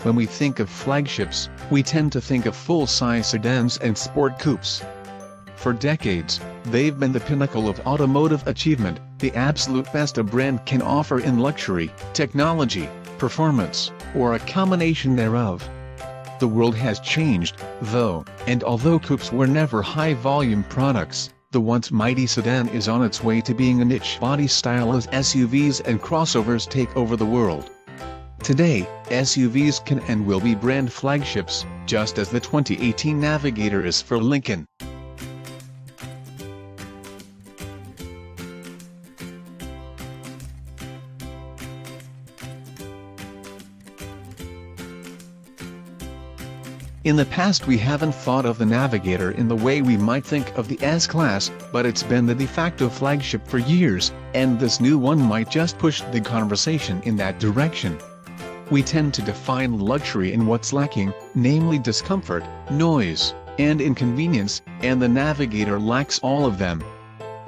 When we think of flagships, we tend to think of full-size sedans and sport coupes. For decades, they've been the pinnacle of automotive achievement, the absolute best a brand can offer in luxury, technology, performance, or a combination thereof. The world has changed, though, and although coupes were never high-volume products, the once mighty sedan is on its way to being a niche body style as SUVs and crossovers take over the world. Today, SUVs can and will be brand flagships, just as the 2018 Navigator is for Lincoln. In the past we haven't thought of the Navigator in the way we might think of the S-Class, but it's been the de facto flagship for years, and this new one might just push the conversation in that direction. We tend to define luxury in what's lacking, namely discomfort, noise, and inconvenience, and the Navigator lacks all of them.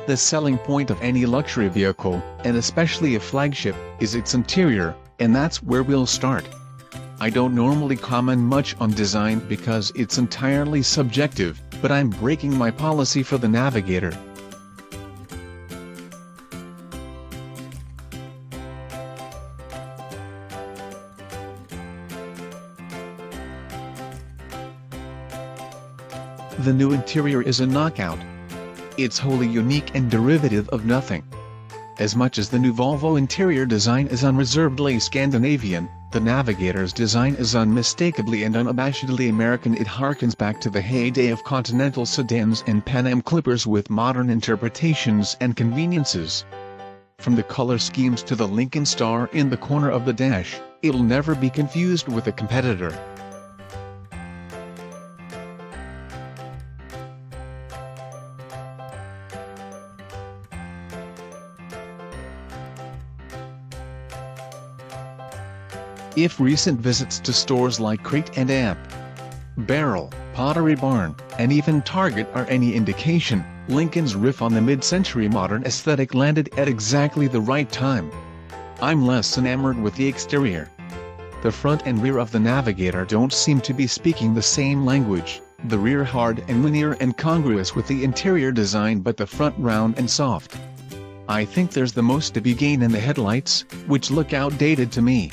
The selling point of any luxury vehicle, and especially a flagship, is its interior, and that's where we'll start. I don't normally comment much on design because it's entirely subjective, but I'm breaking my policy for the Navigator. The new interior is a knockout. It's wholly unique and derivative of nothing. As much as the new Volvo interior design is unreservedly Scandinavian, the Navigator's design is unmistakably and unabashedly American. It harkens back to the heyday of continental sedans and Pan Am clippers with modern interpretations and conveniences. From the color schemes to the Lincoln star in the corner of the dash, it'll never be confused with a competitor. If recent visits to stores like Crate and Amp, Barrel, Pottery Barn, and even Target are any indication, Lincoln's riff on the mid-century modern aesthetic landed at exactly the right time. I'm less enamored with the exterior. The front and rear of the Navigator don't seem to be speaking the same language, the rear hard and linear and congruous with the interior design, but the front round and soft. I think there's the most to be gained in the headlights, which look outdated to me.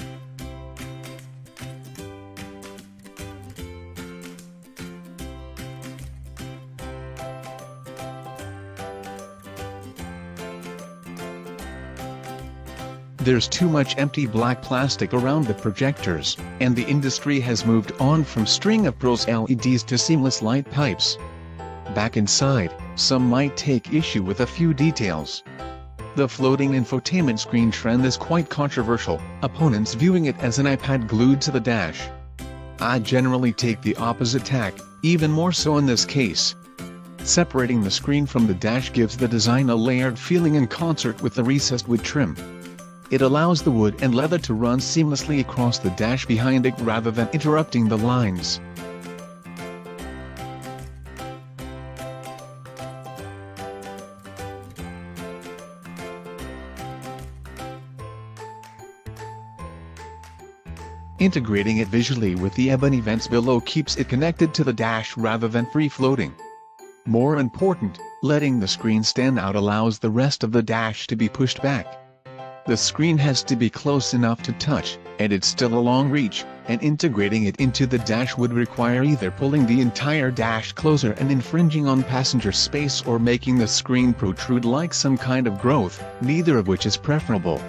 There's too much empty black plastic around the projectors, and the industry has moved on from string of pearls LEDs to seamless light pipes. Back inside, some might take issue with a few details. The floating infotainment screen trend is quite controversial, opponents viewing it as an iPad glued to the dash. I generally take the opposite tack, even more so in this case. Separating the screen from the dash gives the design a layered feeling in concert with the recessed wood trim. It allows the wood and leather to run seamlessly across the dash behind it rather than interrupting the lines. Integrating it visually with the ebony vents below keeps it connected to the dash rather than free-floating. More important, letting the screen stand out allows the rest of the dash to be pushed back. The screen has to be close enough to touch, and it's still a long reach, and integrating it into the dash would require either pulling the entire dash closer and infringing on passenger space or making the screen protrude like some kind of growth, neither of which is preferable.